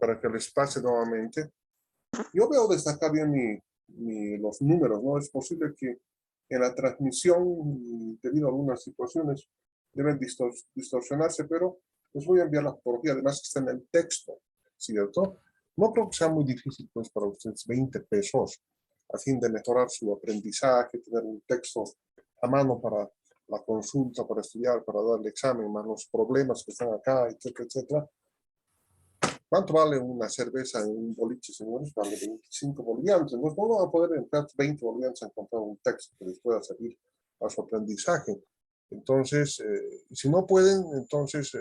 para que les pase nuevamente. Yo veo desde acá bien los números, ¿no? Es posible que en la transmisión, debido a algunas situaciones, deben distorsionarse, pero les voy a enviar la fotografía, además que está en el texto, ¿cierto? No creo que sea muy difícil, pues, para ustedes, 20 pesos, a fin de mejorar su aprendizaje, tener un texto a mano para la consulta, para estudiar, para dar el examen, más los problemas que están acá, etcétera, etcétera. ¿Cuánto vale una cerveza en un boliche, señores? Vale 25 bolivianos. Entonces no van a poder emplear 20 bolivianos en comprar un texto que les pueda servir a su aprendizaje. Entonces, si no pueden, entonces,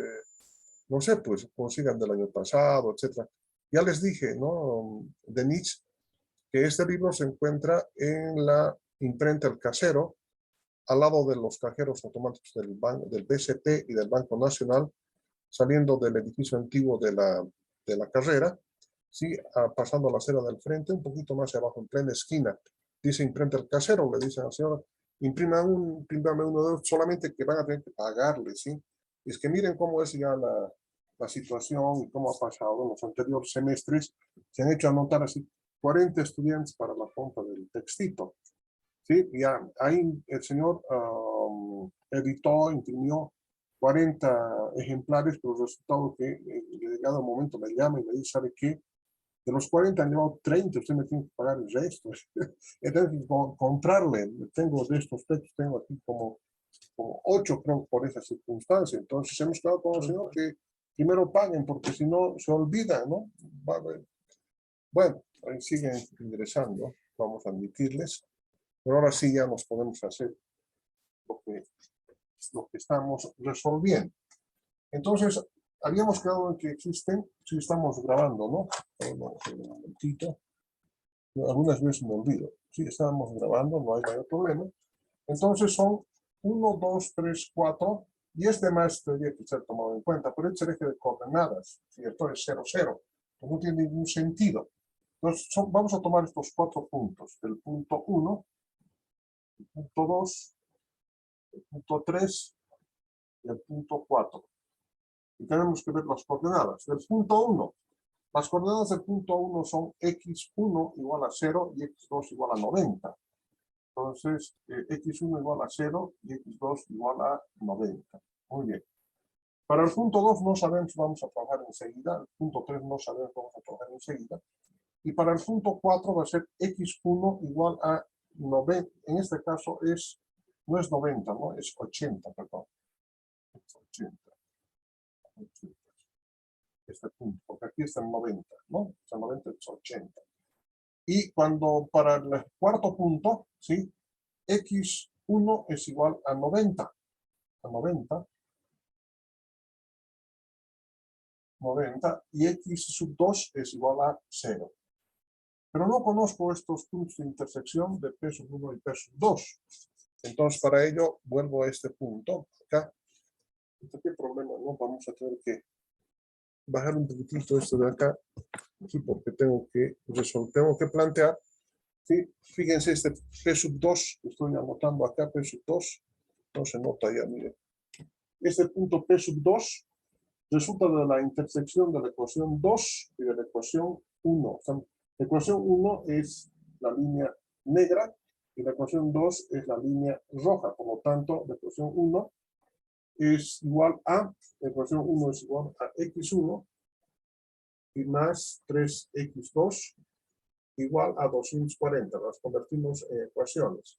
no sé, pues consigan del año pasado, etcétera. Ya les dije, ¿no, Denise? Que este libro se encuentra en la imprenta El Casero, al lado de los cajeros automáticos del BCP y del Banco Nacional, saliendo del edificio antiguo de la carrera, ¿sí? Pasando la acera del frente, un poquito más abajo, en plena esquina. Dice imprenta El Casero, le dicen a la señora, imprímame uno de ellos, solamente que van a tener que pagarle, ¿sí? Es que miren cómo es ya la situación y cómo ha pasado en los anteriores semestres. Se han hecho anotar así 40 estudiantes para la compra del textito. ¿Sí? Ya ahí el señor editó, imprimió 40 ejemplares, pero el resultado que llegado el momento me llama y me dice, ¿sabe qué? De los 40 han llevado 30, usted me tiene que pagar el resto. Entonces, comprarle, tengo de estos textos, tengo aquí como 8, creo, por esa circunstancia. Entonces, hemos quedado con el señor que primero paguen, porque si no, se olvidan, ¿no? Bueno, ahí siguen ingresando, vamos a admitirles, pero ahora sí ya nos podemos hacer lo que estamos resolviendo. Entonces, habíamos quedado en que existen, si estamos grabando, ¿no? Vamos a hacer un momentito. Algunas veces me olvido. Sí, estábamos grabando, no hay mayor problema. Entonces son 1, 2, 3, 4, y este más tendría que ser tomado en cuenta, pero este eje de coordenadas, ¿cierto? Es 0, 0. No tiene ningún sentido. Entonces, vamos a tomar estos 4 puntos. El punto 1, el punto 2, el punto 3 y el punto 4. Y tenemos que ver las coordenadas. Del punto 1, las coordenadas del punto 1 son x1 igual a 0 y x2 igual a 90. Entonces, x1 igual a 0 y x2 igual a 90. Muy bien. Para el punto 2 no sabemos, vamos a trabajar enseguida. El punto 3 no sabemos, vamos a trabajar enseguida. Y para el punto 4 va a ser x1 igual a 90. En este caso no es 90, ¿no? Es 80, perdón. Es 80. Este punto, porque aquí está en 90, ¿no? Está en 90, es 80. Y cuando para el cuarto punto, ¿sí? x1 es igual a 90. A 90. 90 y x sub 2 es igual a 0. Pero no conozco estos puntos de intersección de P sub 1 y P sub 2. Entonces, para ello, vuelvo a este punto. Acá. ¿Qué problema? No, vamos a tener que bajar un poquitito esto de acá. Sí, porque tengo que plantear. ¿Sí? Fíjense, este P sub 2, estoy anotando acá P sub 2. No se nota ya, miren. Este punto P sub 2 resulta de la intersección de la ecuación 2 y de la ecuación 1. O sea, la ecuación 1 es la línea negra y la ecuación 2 es la línea roja. Por lo tanto, la ecuación 1 es igual a, la ecuación 1 es igual a x1 y más 3x2 igual a 240. Las convertimos en ecuaciones.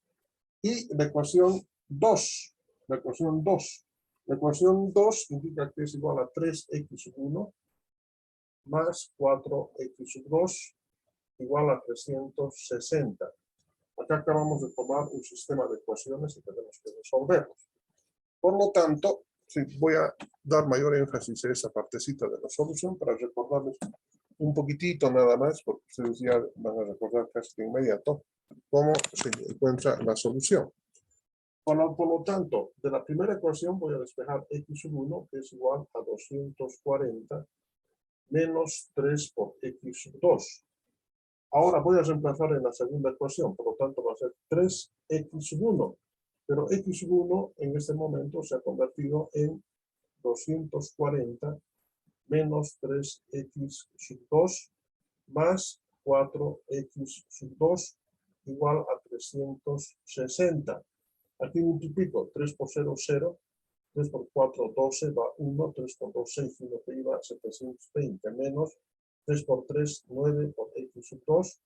Y la ecuación 2, la ecuación 2. La ecuación 2 indica que es igual a 3x1 más 4x2 igual a 360. Acá acabamos de tomar un sistema de ecuaciones y tenemos que resolverlos. Por lo tanto, sí, voy a dar mayor énfasis a esa partecita de la solución para recordarles un poquitito nada más, porque ustedes ya van a recordar casi de inmediato cómo se encuentra la solución. Por lo tanto, de la primera ecuación voy a despejar x1, que es igual a 240 menos 3 por x2. Ahora voy a reemplazar en la segunda ecuación, por lo tanto va a ser 3x1. Pero x1 en este momento se ha convertido en 240 menos 3x sub 2 más 4x sub 2 igual a 360. Aquí multiplico 3 por 0, 0. 3 por 4, 12, va 1. 3 por 2, 6, 1 que iba, 720 menos 3 por 3, 9 por x sub 2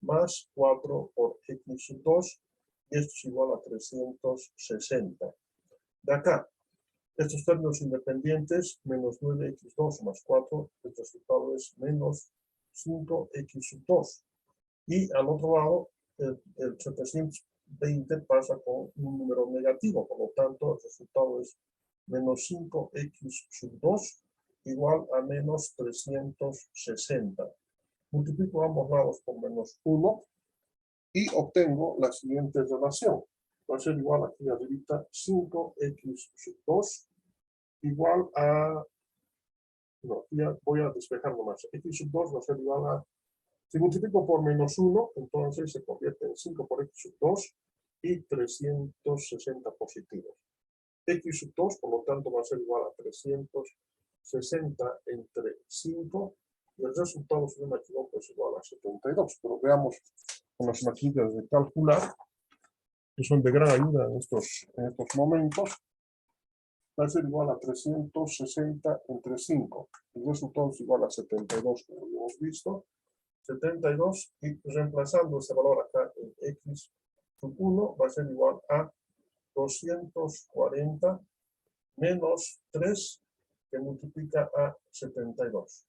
más 4 por x sub 2 y esto es igual a 360. De acá, estos términos independientes, menos 9x2 más 4, el resultado es menos 5x sub 2. Y al otro lado, el 720 pasa con un número negativo, por lo tanto el resultado es menos 5x sub 2 igual a menos 360. Multiplico ambos lados por menos 1 y obtengo la siguiente relación. Va a ser igual aquí arriba 5x sub 2 igual a... No, ya voy a despejar nomás. X sub 2 va a ser igual a... Si multiplico por menos 1, entonces se convierte en 5 por x sub 2 y 360 positivos. X sub 2, por lo tanto, va a ser igual a 360 entre 5 y el resultado, si no me equivoco, es igual a 72. Pero veamos con las maquinitas de calcular, que son de gran ayuda en estos momentos. Va a ser igual a 360 entre 5. El resultado es igual a 72, como hemos visto. 72, y reemplazando ese valor acá en x sub 1 va a ser igual a 240 menos 3 que multiplica a 72.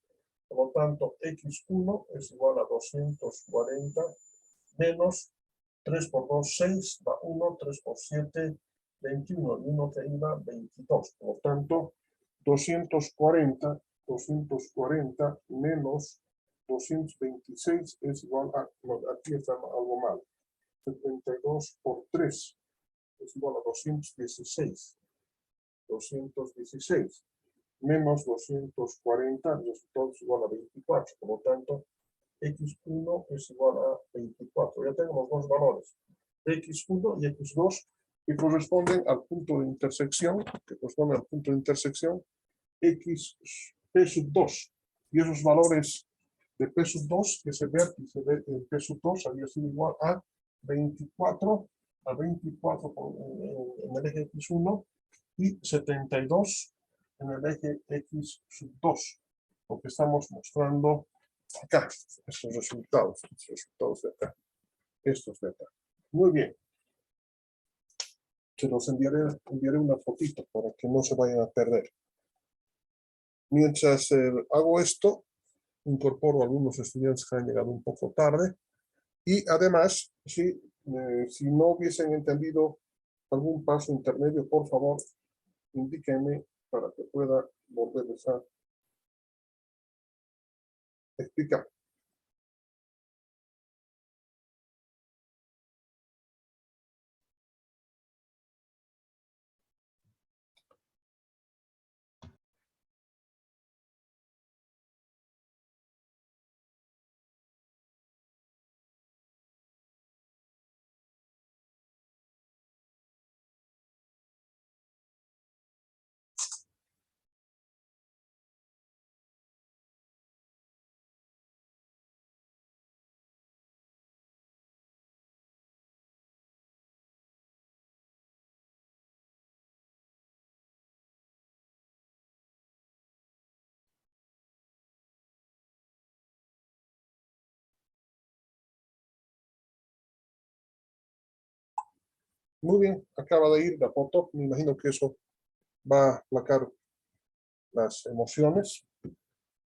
Por lo tanto, x1 es igual a 240 menos 3 por 2, 6, va 1, 3 por 7, 21, y 1 que iba, 22. Por lo tanto, 240 menos 226 es igual a, no, aquí está algo mal, 72 por 3 es igual a 216. 216 menos 240, el resultado es igual a 24. Por lo tanto, x1 es igual a 24. Ya tengo los dos valores, x1 y x2, que corresponden al punto de intersección, x p sub 2. Y esos valores de p sub 2, que se vértice de p sub 2 había sido igual a 24, en el eje x1 y 72 en el eje x sub 2, lo que estamos mostrando acá, estos resultados de acá, estos de acá. Muy bien. Se los enviaré una fotito para que no se vayan a perder. Mientras hago esto, incorporo a algunos estudiantes que han llegado un poco tarde y además, si no hubiesen entendido algún paso intermedio, por favor, indíquenme para que pueda volverles a explicar. Muy bien, acaba de ir la foto. Me imagino que eso va a aplacar las emociones.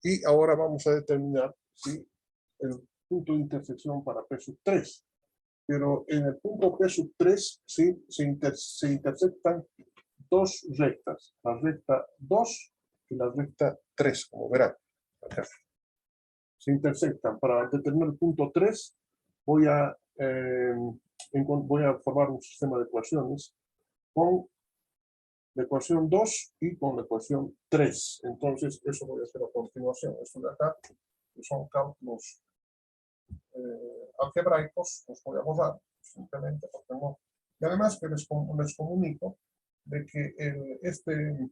Y ahora vamos a determinar si el punto de intersección para P sub 3. Pero en el punto P sub 3 ¿sí? se intersectan dos rectas, la recta 2 y la recta 3, como verán. Acá. Se intersectan. Para determinar el punto 3 voy a formar un sistema de ecuaciones con la ecuación 2 y con la ecuación 3. Entonces, eso voy a hacer a continuación. Esto de acá, que son cálculos algebraicos, los voy a borrar simplemente porque no. Y además que les comunico de que este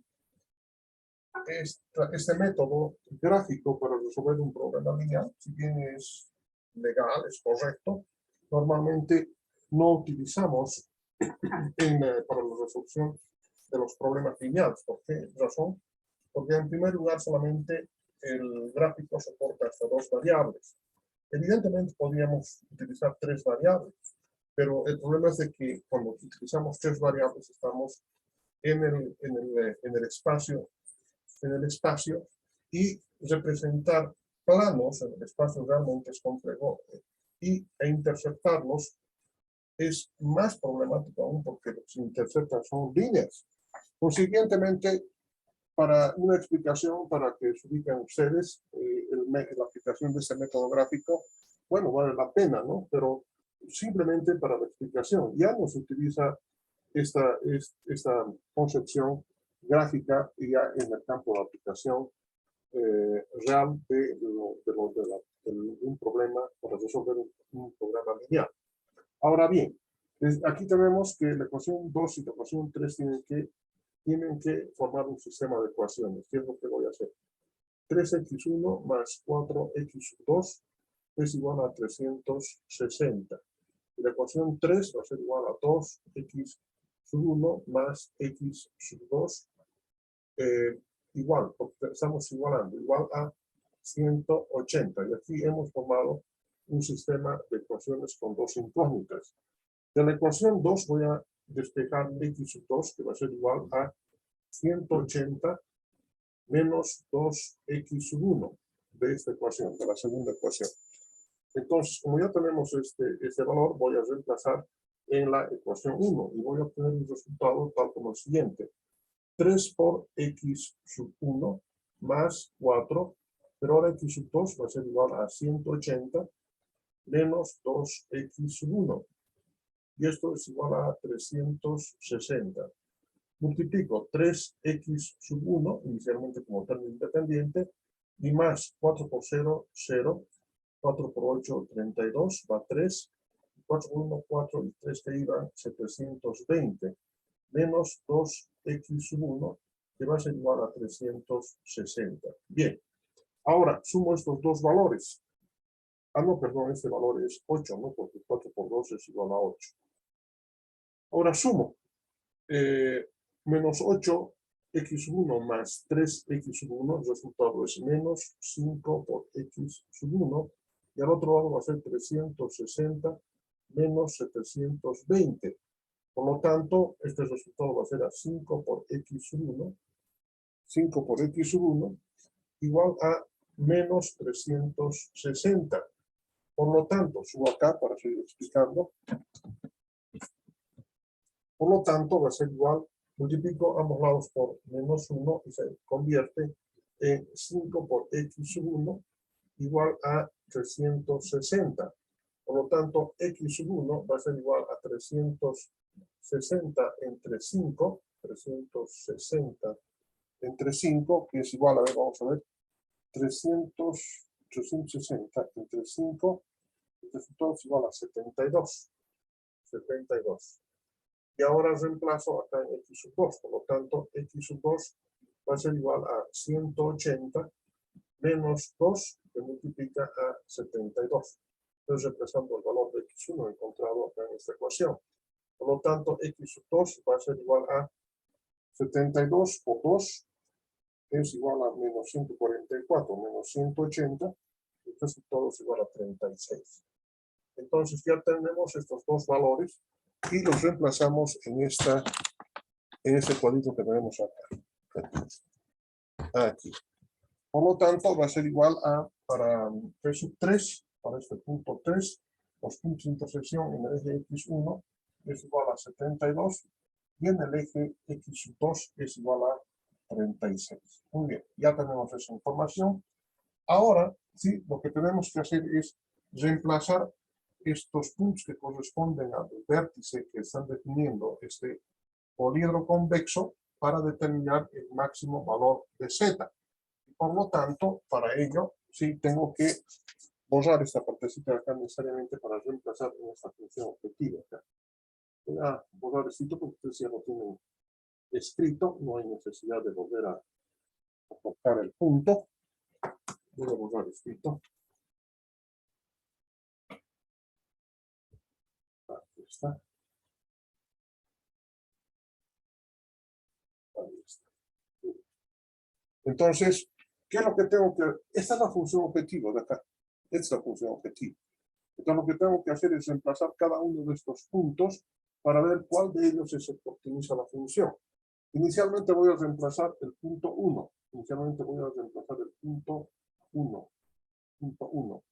este método gráfico para resolver un problema lineal, si bien es legal, es correcto, normalmente no utilizamos para la resolución de los problemas lineales. ¿Por qué razón? Porque en primer lugar solamente el gráfico soporta hasta 2 variables. Evidentemente podríamos utilizar 3 variables, pero el problema es de que cuando utilizamos 3 variables estamos en el espacio y representar planos en el espacio realmente es complejo e interceptarlos es más problemático aún porque los interceptan son líneas. Consiguientemente, para una explicación, para que se ubiquen ustedes, la aplicación de este método gráfico, bueno, vale la pena, ¿no? Pero simplemente para la explicación, ya no se utiliza esta concepción gráfica ya en el campo de aplicación real de un problema para resolver un programa lineal. Ahora bien, aquí tenemos que la ecuación 2 y la ecuación 3 tienen que formar un sistema de ecuaciones. ¿Qué es lo que voy a hacer? 3x1 más 4x2 es igual a 360. Y la ecuación 3 va a ser igual a 2x1 más x2 igual, porque estamos igualando, igual a 180. Y aquí hemos formado un sistema de ecuaciones con dos incógnitas. De la ecuación 2 voy a despejar x2, que va a ser igual a 180 menos 2x1 de esta ecuación, de la segunda ecuación. Entonces, como ya tenemos este valor, voy a reemplazar en la ecuación 1 y voy a obtener un resultado tal como el siguiente. 3 por x sub 1 más 4, pero ahora x sub 2 va a ser igual a 180 menos 2x sub 1. Y esto es igual a 360. Multiplico 3x sub 1, inicialmente como término independiente, y más 4 por 0, 0. 4 por 8, 32, va 3. 4 por 1, 4, y 3 que iban, 720. Menos 2x sub 1, que va a ser igual a 360. Bien, ahora sumo estos dos valores. No, perdón, este valor es 8, ¿no? Porque 4 por 2 es igual a 8. Ahora sumo. Menos 8x1 más 3x1, el resultado es menos 5 por x1, y al otro lado va a ser 360 menos 720. Por lo tanto, este resultado va a ser a 5 por x1, 5 por x1, igual a menos 360. Por lo tanto, subo acá para seguir explicando. Por lo tanto, va a ser igual, multiplico ambos lados por menos 1 y se convierte en 5 por x1 igual a 360. Por lo tanto, x1 va a ser igual a 360 entre 5, 360 entre 5, que es igual, a ver, vamos a ver, 360 entre 5, el resultado es igual a 72. 72. Y ahora reemplazo acá en x sub 2. Por lo tanto, x sub 2 va a ser igual a 180 menos 2 que multiplica a 72. Entonces, reemplazando el valor de x1 encontrado acá en esta ecuación. Por lo tanto, x sub 2 va a ser igual a 72 por 2 es igual a menos 144 menos 180. El resultado es igual a 36. Entonces, ya tenemos estos dos valores y los reemplazamos en este cuadrito que tenemos acá. Aquí. Por lo tanto, va a ser igual a, para p sub 3, para este punto 3, los puntos de intersección en el eje x1 es igual a 72 y en el eje x sub 2 es igual a 36. Muy bien, ya tenemos esa información. Ahora, sí, lo que tenemos que hacer es reemplazar estos puntos que corresponden al vértice que están definiendo este poliedro convexo para determinar el máximo valor de z. Y por lo tanto, para ello, sí tengo que borrar esta partecita de acá necesariamente para reemplazar en esta función objetiva acá. Voy a borrar esto porque ustedes ya lo tienen escrito, no hay necesidad de volver a tocar el punto. Voy a borrar escrito. Aquí está. Ahí está. Entonces, ¿qué es lo que tengo que hacer? Esta es la función objetivo de acá. Esta es la función objetivo. Entonces, lo que tengo que hacer es reemplazar cada uno de estos puntos para ver cuál de ellos es el que optimiza la función. Inicialmente voy a reemplazar el punto 1. Inicialmente voy a reemplazar el punto 1. Punto 1.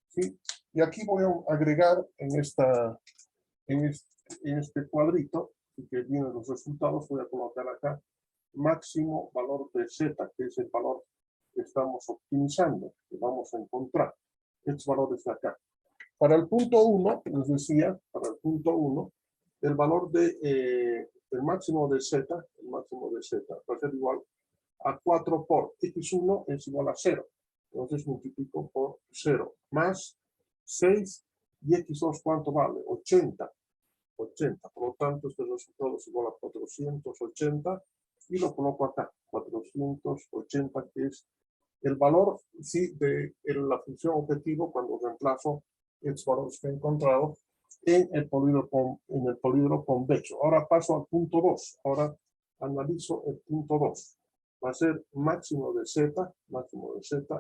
¿Sí? Y aquí voy a agregar en este cuadrito que vienen los resultados, voy a colocar acá máximo valor de Z, que es el valor que estamos optimizando, que vamos a encontrar. Estos valores de acá. Para el punto 1, les decía, para el punto 1, el valor de el máximo de Z va a ser igual a 4 por X1 es igual a 0. Entonces multiplico por 0 más 6 y X2 ¿cuánto vale? 80. 80. Por lo tanto, este resultado es igual a 480 y lo coloco acá. 480, que es el valor sí, de la función objetivo cuando reemplazo estos valores que he encontrado en el polígono convexo. Ahora paso al punto 2. Ahora analizo el punto 2. Va a ser máximo de Z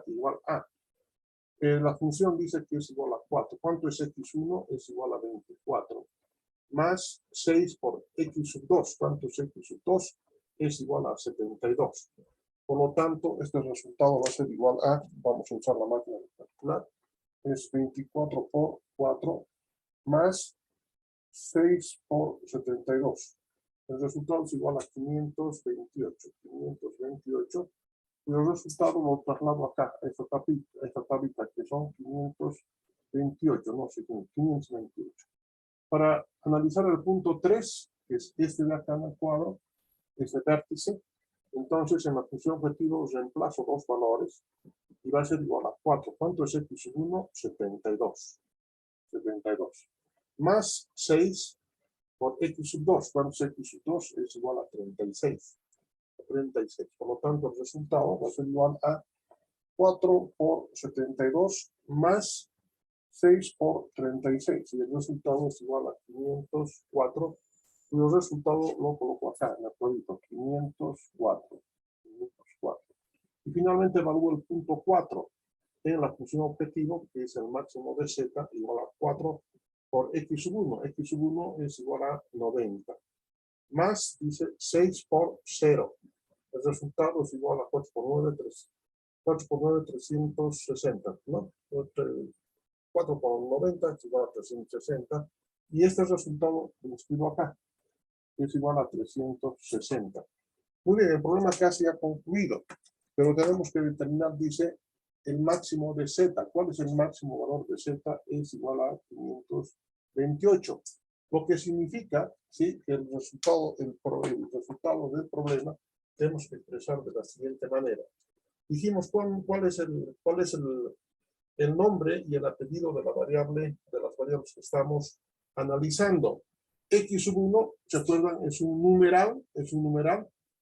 igual a. La función dice que es igual a 4. ¿Cuánto es X1? Es igual a 24. Más 6 por X sub 2. ¿Cuánto es X sub 2? Es igual a 72. Por lo tanto, este resultado va a ser igual a, vamos a usar la máquina de calcular, es 24 por 4 más 6 por 72. El resultado es igual a 528. 528. Y el resultado lo traslado acá, a esta tablita, que son 528, no sé, 528. Para analizar el punto 3, que es este de acá en el cuadro, este vértice, entonces en la función objetivo reemplazo dos valores y va a ser igual a 4. ¿Cuánto es X1? 72. 72. Más 6 por X sub 2. ¿Cuánto es X sub 2? Es igual a 36. 36. Por lo tanto, el resultado va a ser igual a 4 por 72 más 6 por 36. Y el resultado es igual a 504. Y el resultado lo coloco acá en el cuadrito. 504. 504. Y finalmente evalúo el punto 4 en la función objetivo, que es el máximo de Z igual a 4 por X sub 1. X sub 1 es igual a 90. Más, dice, 6 por 0. El resultado es igual a 4 por 9, 4 por 9, 360, ¿no? 4 por 90 es igual a 360. Y este resultado lo escribo acá, es igual a 360. Muy bien, el problema casi ha concluido, pero tenemos que determinar, dice, el máximo de Z. ¿Cuál es el máximo valor de Z? Es igual a 528. Lo que significa, ¿sí?, que el resultado del problema tenemos que expresar de la siguiente manera. Dijimos cuál es el nombre y el apellido de la variable, de las variables que estamos analizando. X sub 1, ¿se acuerdan? Es un numeral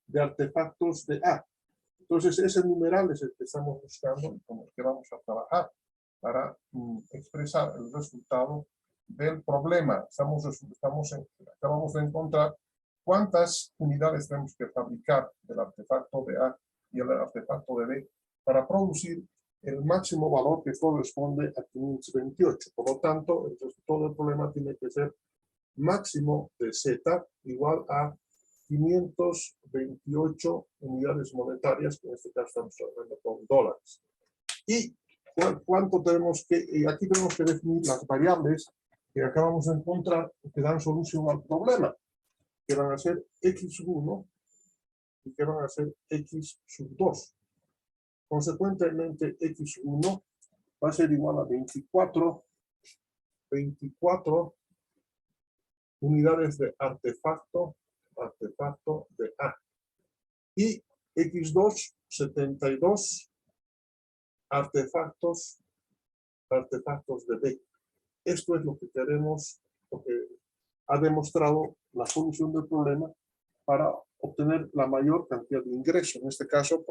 de artefactos de A. Entonces, ese numeral es el que estamos buscando y con el que vamos a trabajar para expresar el resultado del problema. Acabamos de encontrar cuántas unidades tenemos que fabricar del artefacto de A y el artefacto de B para producir el máximo valor que corresponde a 528. Por lo tanto, el resultado del problema tiene que ser máximo de Z igual a 528 unidades monetarias, que en este caso estamos hablando con dólares. ¿Y cuánto tenemos que, aquí tenemos que definir las variables que acabamos de encontrar que dan solución al problema, que van a ser X sub 1 y que van a ser X sub 2. Consecuentemente, X1 va a ser igual a 24 unidades de artefacto de A. Y X2, 72 artefactos de B. Esto es lo que queremos, lo que ha demostrado la solución del problema para obtener la mayor cantidad de ingresos. En este caso,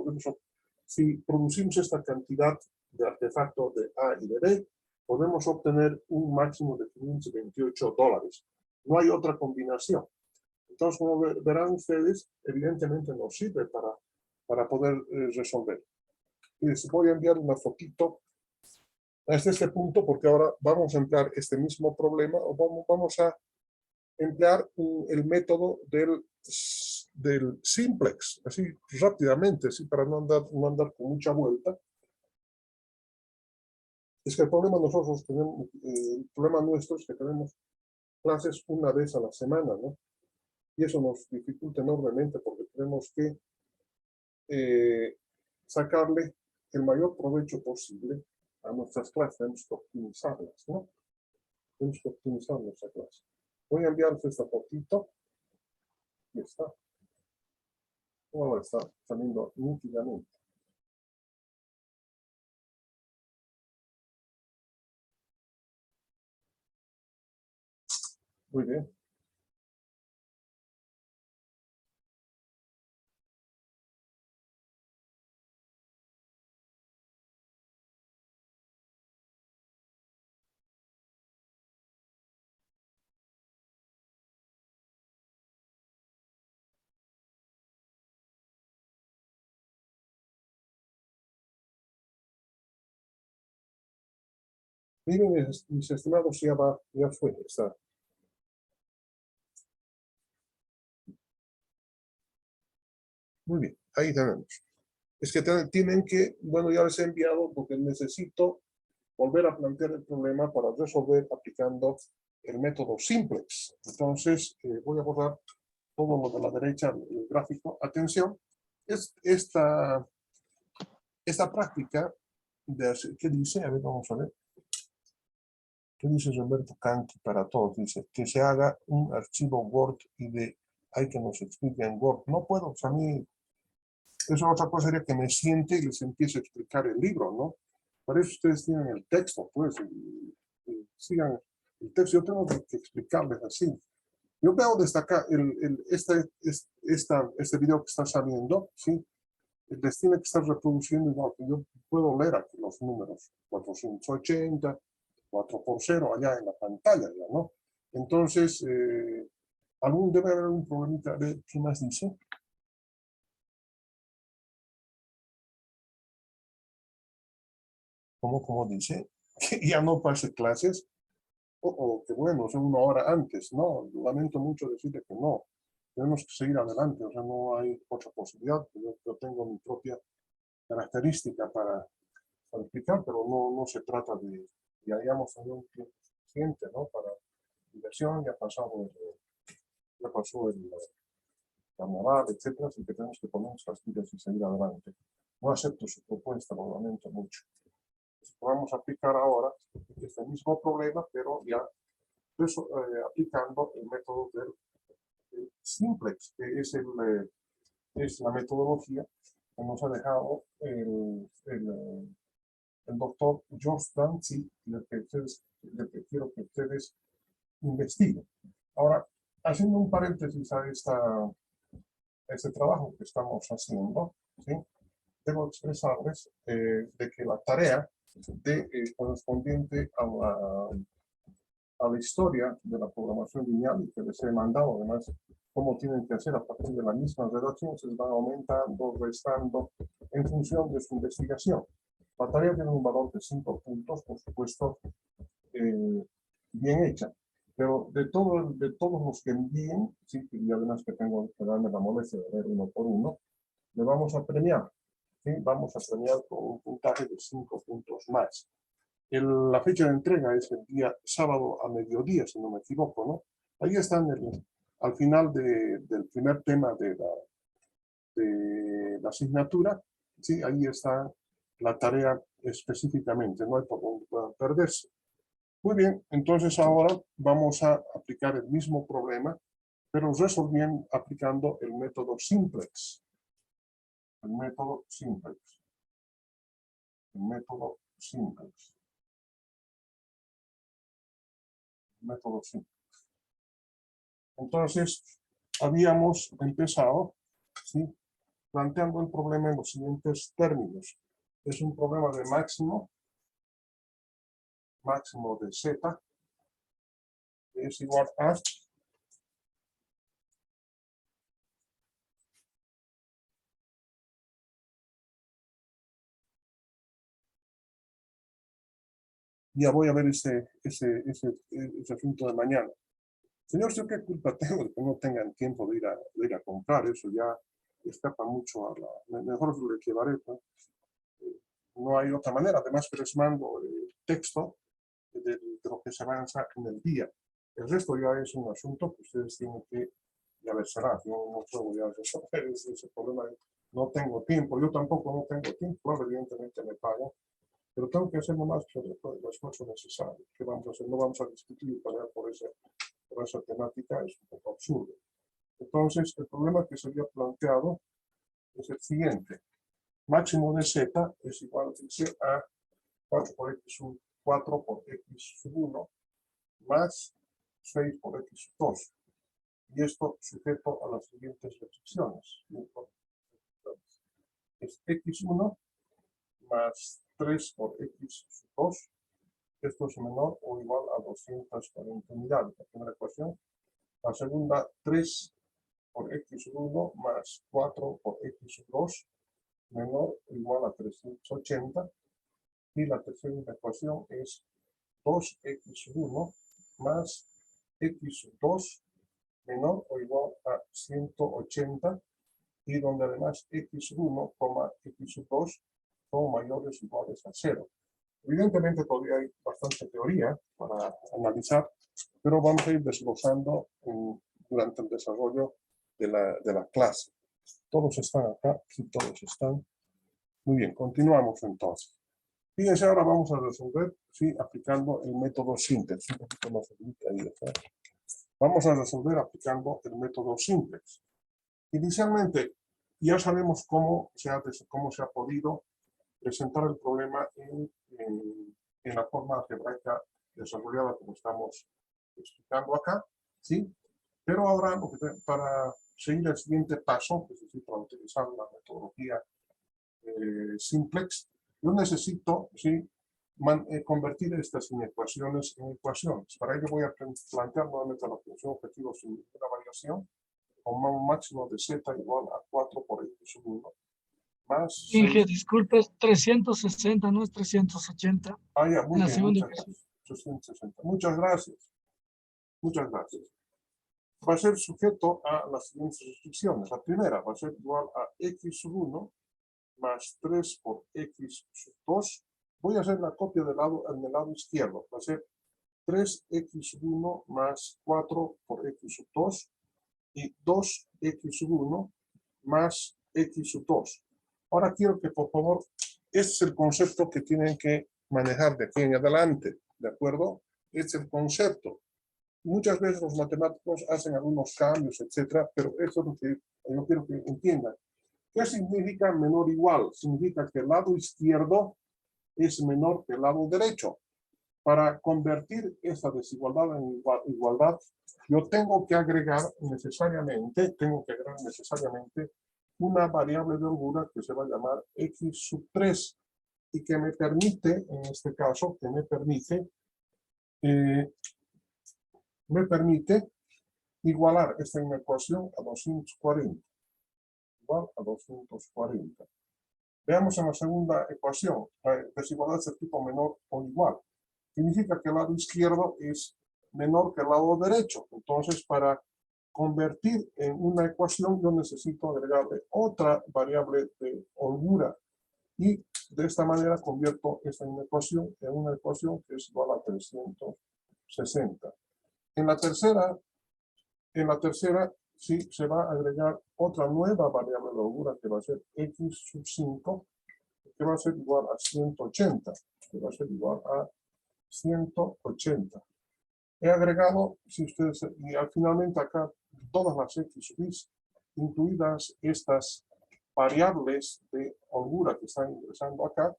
si producimos esta cantidad de artefactos de A y de B, podemos obtener un máximo de $528. No hay otra combinación. Entonces, como verán ustedes, evidentemente nos sirve para poder resolver. Y les voy a enviar una fotito hasta este punto, porque ahora vamos a emplear este mismo problema, o vamos a emplear el método del simplex, así rápidamente, así para no andar con mucha vuelta. Es que el problema nuestro es que tenemos clases una vez a la semana, ¿no? Y eso nos dificulta enormemente porque tenemos que sacarle el mayor provecho posible a nuestras clases. Tenemos que optimizarlas, ¿no? Tenemos que optimizar nuestra clase. Voy a enviarles esta fotito. Y está. Ahora está saliendo nítidamente. Muy bien. Miren, mis estimados, ya fue. Está. Muy bien, ahí tenemos. Es que tienen que, bueno, ya les he enviado porque necesito volver a plantear el problema para resolver aplicando el método simplex. Entonces, voy a borrar todo lo de la derecha, el gráfico. Atención, esta práctica, ¿qué dice? A ver, vamos a ver. ¿Qué dice Roberto Canqui para todos? Dice que se haga un archivo Word y hay que nos explique en Word. No puedo, o sea, a mí, eso otra cosa sería que me siente y les empiece a explicar el libro, ¿no? Para eso ustedes tienen el texto, pues, y sigan el texto. Yo tengo que explicarles así. Yo veo desde acá, este video que está saliendo, ¿sí? Les tiene que estar reproduciendo igual que yo puedo leer aquí los números, 480, 4x0 allá en la pantalla, ya, ¿no? Entonces, debe haber un problemita. ¿Qué más dice? ¿Cómo dice? Que ya no pase clases. Que bueno, son una hora antes. No, lamento mucho decirle que no. Tenemos que seguir adelante, o sea, no hay otra posibilidad. Yo tengo mi propia característica para explicar, pero no se trata de, ya hayamos tenido un tiempo suficiente, ¿no? Para inversión, ya pasó la moral, etcétera, así que tenemos que poner nuestras pilas y seguir adelante. No acepto su propuesta, lo lamento mucho. Vamos a aplicar ahora este mismo problema, pero ya aplicando el método del simplex, que es la metodología que nos ha dejado el doctor George Dancy, del que quiero que ustedes investiguen. Ahora, haciendo un paréntesis a este trabajo que estamos haciendo, ¿sí? Debo expresarles de que la tarea correspondiente a la historia de la programación lineal, y que les he mandado además cómo tienen que hacer a partir de la misma redacción, se van aumentando, restando en función de su investigación. La tarea tiene un valor de 5 puntos, por supuesto, bien hecha. Pero de todos los que envíen, ¿sí? Y además que tengo que darme la molestia de ver uno por uno, le vamos a premiar. ¿Sí? Vamos a premiar con un puntaje de 5 puntos más. La fecha de entrega es el día sábado a mediodía, si no me equivoco, ¿no? Ahí están al final del primer tema de la asignatura, ¿sí? Ahí está la tarea específicamente, no hay por dónde puedan perderse. Muy bien, entonces ahora vamos a aplicar el mismo problema, pero resolviendo aplicando el método simplex. El método simplex. El método simplex. El método simplex. Entonces, habíamos empezado ¿sí? Planteando el problema en los siguientes términos. Es un problema de máximo de z es igual a ya voy a ver ese asunto de mañana. Señor, ¿yo qué culpa tengo de que no tengan tiempo de ir a comprar? Eso ya escapa mucho a la... Mejor lo llevaré, ¿no? No hay otra manera. Además, que les mando el texto de lo que se avanza en el día. El resto ya es un asunto que ustedes tienen que ya versará. Yo no puedo ya resolver ese problema. No tengo tiempo. Yo tampoco no tengo tiempo. Claro, evidentemente me pago. Pero tengo que hacer nomás el esfuerzo necesario. ¿Qué vamos a hacer? No vamos a discutir y pagar por esa temática. Es un poco absurdo. Entonces, el problema que se había planteado es el siguiente. Máximo de z es igual, dice, a 4 por x sub 4 por x sub 1 más 6 por x sub 2. Y esto sujeto a las siguientes restricciones. Es x1 más 3 por x sub 2. Esto es menor o igual a 240 unidades. La primera ecuación. La segunda, 3 por x sub 1 más 4 por x sub 2 menor o igual a 380. Y la tercera ecuación es 2x sub 1 más x sub 2 menor o igual a 180, y donde además x sub 1, x sub 2 son mayores o iguales a 0. Evidentemente todavía hay bastante teoría para analizar, pero vamos a ir desglosando durante el desarrollo de la clase. Todos están acá, sí, todos están. Muy bien, continuamos entonces. Fíjense, ahora vamos a resolver, sí, aplicando el método simplex. Un poquito más ahí, vamos a resolver aplicando el método simplex. Inicialmente, ya sabemos cómo se ha podido presentar el problema en la forma algebraica desarrollada como estamos explicando acá, ¿sí? Pero ahora, para seguir el siguiente paso, es decir, para utilizar la metodología simplex, yo necesito, ¿sí?, convertir estas inecuaciones en ecuaciones. Para ello voy a plantear nuevamente la función objetivo sin ninguna variación, con un máximo de z igual a 4 por x sub 1, más 6. Inge, disculpe, es 360, no es 380. Ah, ya, muy En la bien, segunda muchas gracias. 360. Muchas gracias. Muchas gracias. Va a ser sujeto a las siguientes restricciones. La primera va a ser igual a x sub 1 más 3 por x sub 2. Voy a hacer la copia en el lado izquierdo. Va a ser 3x sub 1 más 4 por x sub 2 y 2x sub 1 más x sub 2. Ahora quiero que, por favor, este es el concepto que tienen que manejar de aquí en adelante, ¿de acuerdo? Este es el concepto. Muchas veces los matemáticos hacen algunos cambios, etcétera, pero eso es lo que yo quiero que entiendan. ¿Qué significa menor o igual? Significa que el lado izquierdo es menor que el lado derecho. Para convertir esta desigualdad en igualdad, yo tengo que agregar necesariamente una variable de holgura que se va a llamar x sub 3 y que me permite, en este caso, me permite igualar esta ecuación a 240. Igual a 240. Veamos en la segunda ecuación. La desigualdad es de tipo menor o igual. Significa que el lado izquierdo es menor que el lado derecho. Entonces, para convertir en una ecuación, yo necesito agregarle otra variable de holgura. Y de esta manera convierto esta ecuación en una ecuación que es igual a 360. En la tercera sí se va a agregar otra nueva variable de holgura que va a ser x sub 5, que va a ser igual a 180, que va a ser igual a 180. He agregado, si ustedes, y finalmente acá, todas las x sub i, incluidas estas variables de holgura que están ingresando acá,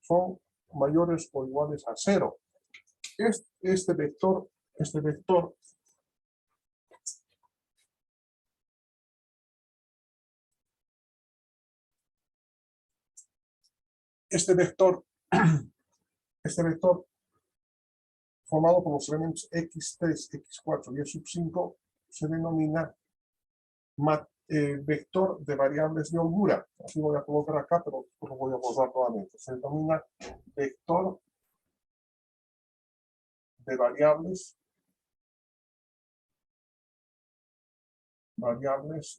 son mayores o iguales a 0. Este vector este vector formado por los elementos x3, x4 y x5 se denomina vector de variables de holgura. Así voy a colocar acá, pero lo voy a borrar nuevamente. Se denomina vector de variables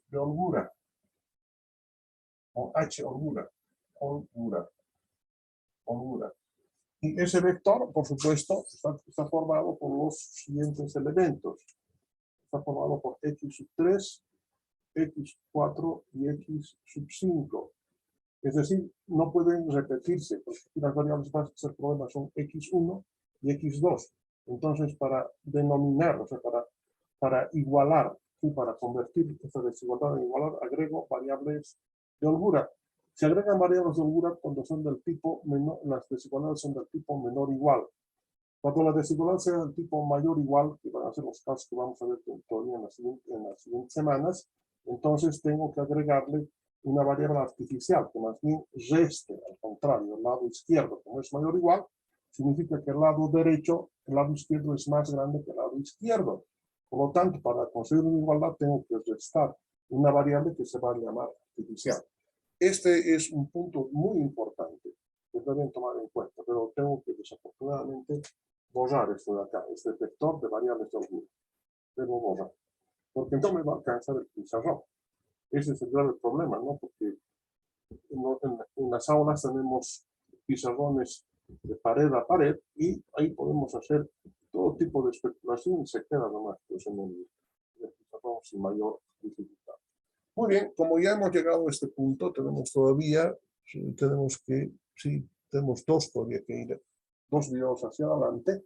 de holgura, o H holgura. Y ese vector, por supuesto, está formado por los siguientes elementos. Está formado por x sub 3, x4 y x sub 5. Es decir, no pueden repetirse, porque las variables básicas del problema son x1 y x2. Entonces, para denominar, o sea, para igualar y para convertir esta desigualdad en igualar, agrego variables de holgura. Se agregan variables de holgura cuando son del tipo menor, las desigualdades son del tipo menor igual. Cuando la desigualdad sea del tipo mayor igual, que van a ser los casos que vamos a ver todavía en las siguientes semanas, entonces tengo que agregarle una variable artificial que más bien reste, al contrario, el lado izquierdo, como es mayor o igual, significa que el lado derecho, el lado izquierdo es más grande que el lado izquierdo. Por lo tanto, para conseguir una igualdad tengo que restar una variable que se va a llamar artificial. Este es un punto muy importante que deben tomar en cuenta, pero tengo que desafortunadamente borrar esto de acá, este vector de variables de holgura. Debo borrar, porque no me va a alcanzar el pizarrón. Ese es el grave problema, ¿no? Porque en las aulas tenemos pizarrones de pared a pared y ahí podemos hacer todo tipo de especulación y se queda nomás pues, en el pizarrón sin mayor dificultad. Muy bien, como ya hemos llegado a este punto, tenemos dos todavía que ir, dos videos hacia adelante.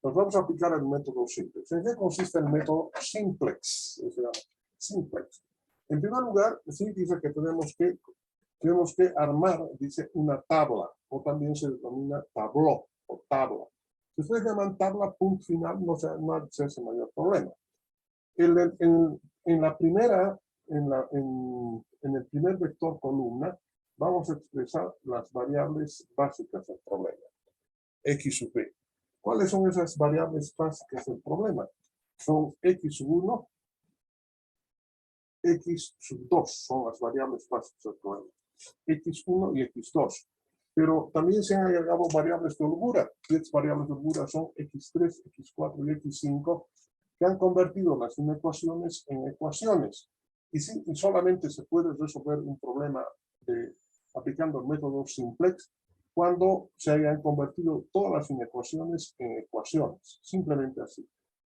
Nos vamos a aplicar el método simplex. ¿En qué consiste el método simplex? Simplex. En primer lugar, sí dice que tenemos que armar, dice, una tabla, o también se denomina tabló, o tabla. Si ustedes llaman tabla, punto final, no se hace mayor problema. En el primer vector columna, vamos a expresar las variables básicas del problema, x sub b. ¿Cuáles son esas variables básicas del problema? Son x sub 1, x sub 2 son las variables básicas del problema. x1 y x2. Pero también se han agregado variables de holgura. Y estas variables de holgura son x3, x4 y x5 que han convertido las inecuaciones en ecuaciones. Y solamente se puede resolver un problema aplicando el método simplex cuando se hayan convertido todas las inecuaciones en ecuaciones. Simplemente así.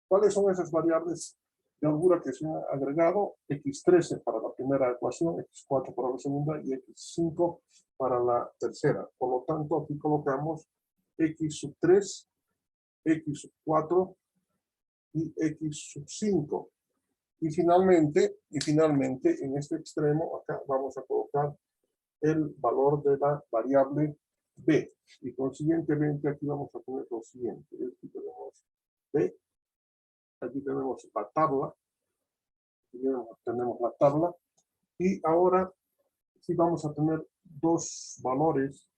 ¿Cuáles son esas variables de holgura que se han agregado? X13 para la primera ecuación, X4 para la segunda y X5 para la tercera. Por lo tanto, aquí colocamos X sub 3, X sub 4 y X sub 5. Y finalmente, en este extremo, acá vamos a colocar el valor de la variable B. Y consiguientemente aquí vamos a poner lo siguiente. Aquí tenemos B. Aquí tenemos la tabla. Aquí tenemos la tabla. Y ahora sí vamos a tener dos valores,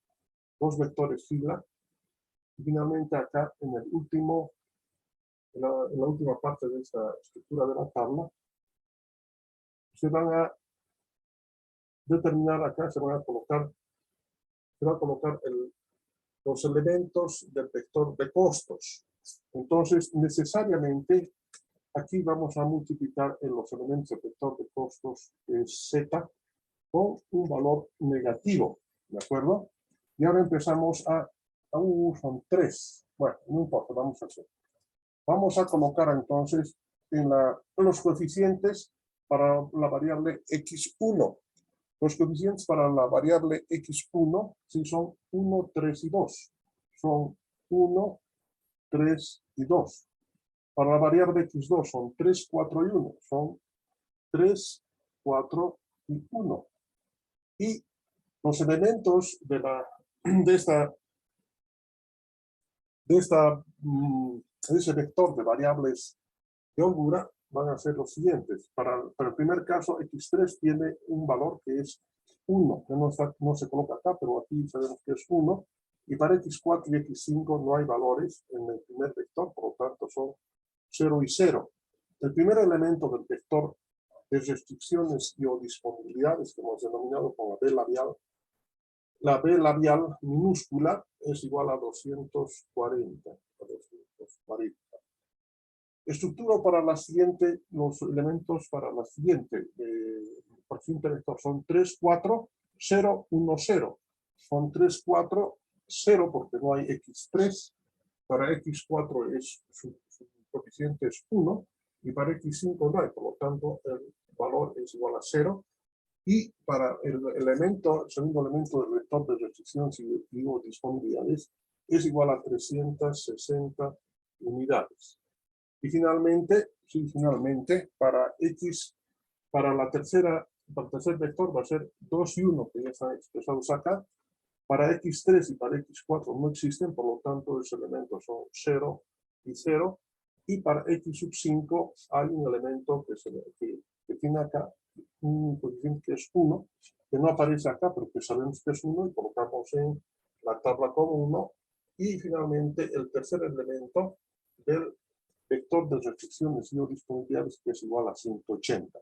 dos vectores fila. Y finalmente acá en la última parte de esta estructura de la tabla, se van a determinar acá, se va a colocar los elementos del vector de costos. Entonces, necesariamente, aquí vamos a multiplicar en los elementos del vector de costos Z con un valor negativo, ¿de acuerdo? Y ahora empezamos son 3. Bueno, no importa, vamos a hacer. Vamos a colocar entonces en los coeficientes para la variable x1. Los coeficientes para la variable x1 sí son 1, 3 y 2. Son 1, 3 y 2. Para la variable x2 son 3, 4 y 1. Son 3, 4 y 1. Y los elementos de ese vector de variables de holgura van a ser los siguientes. Para el primer caso, x3 tiene un valor que es 1, que no se coloca acá, pero aquí sabemos que es 1. Y para x4 y x5 no hay valores en el primer vector, por lo tanto son 0 y 0. El primer elemento del vector de restricciones y o disponibilidades, que hemos denominado como la B labial minúscula es igual a 240. Estructura para la siguiente, los elementos para la siguiente, por siguiente vector son 3, 4, 0, 1, 0. Son 3, 4, 0 porque no hay x3. Para x4 su coeficiente es 1 y para x5 no hay, por lo tanto el valor es igual a 0. Y para el segundo elemento del vector de restricción y disponibilidades es igual a 360 unidades. Y finalmente, para el tercer vector va a ser 2 y 1, que ya están expresados acá. Para x3 y para x4 no existen, por lo tanto los elementos son 0 y 0. Y para x5 hay un elemento que tiene acá un coeficiente que es 1, que no aparece acá, pero que sabemos que es 1 y colocamos en la tabla como 1. Y finalmente el tercer elemento del vector de restricciones y o disponibilidades, que es igual a 180.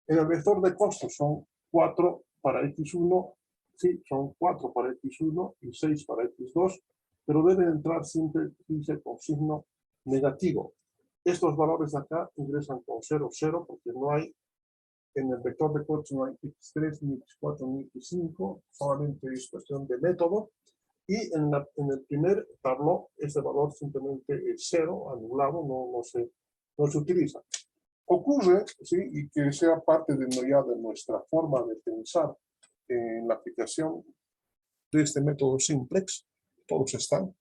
En el vector de costos son 4 para x1, sí, son 4 para x1 y 6 para x2, pero deben entrar siempre, dice, con signo negativo. Estos valores de acá ingresan con 0, 0, porque no hay, en el vector de costos no hay x3, ni x4, ni x5, solamente es cuestión de método. Y en el primer tabló, ese valor simplemente es 0, anulado, no se utiliza. Ocurre, ¿sí? Y que sea parte ya de nuestra forma de pensar en la aplicación de este método simplex, todos están,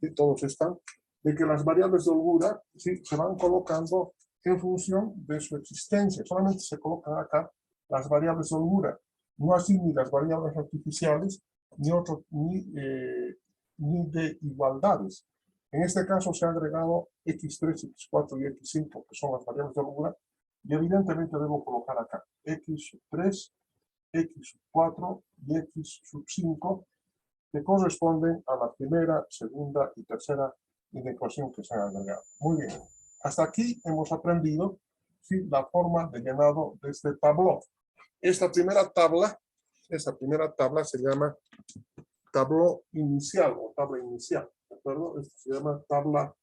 de que las variables de holgura, ¿sí?, se van colocando en función de su existencia. Solamente se colocan acá las variables de holgura, no así ni las variables artificiales, ni de igualdades. En este caso se ha agregado x3, x4 y x5, que son las variables de holgura, y evidentemente debo colocar acá x3, x4 y x5, que corresponden a la primera, segunda y tercera ecuación que se han agregado. Muy bien. Hasta aquí hemos aprendido, ¿sí?, la forma de llenado de este tablón. Esta primera tabla se llama tabló inicial o tabla inicial, ¿de acuerdo? Esto se llama tabló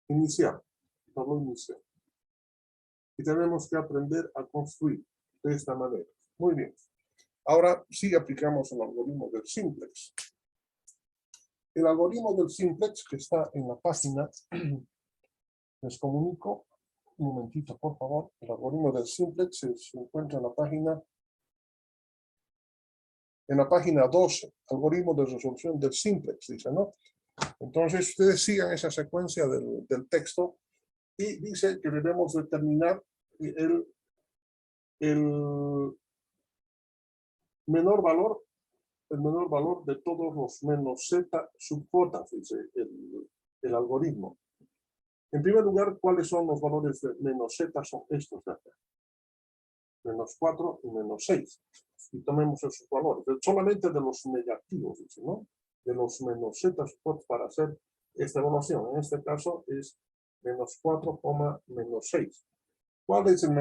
inicial. Y tenemos que aprender a construir de esta manera. Muy bien. Ahora sí aplicamos el algoritmo del simplex. El algoritmo del simplex, que está en la página, les comunico, un momentito por favor, el algoritmo del simplex se encuentra en la página 12, algoritmo de resolución del simplex, dice, ¿no? Entonces ustedes sigan esa secuencia del texto y dice que debemos determinar el menor valor de todos los menos z subcotas, dice el algoritmo. En primer lugar, ¿cuáles son los valores de menos z? Son estos de acá. Menos 4 y menos 6. Y tomemos esos valores. Solamente de los negativos, dice, ¿no? De los menos z subcotas para hacer esta evaluación. En este caso es menos 4, menos 6. ¿Cuál es el menor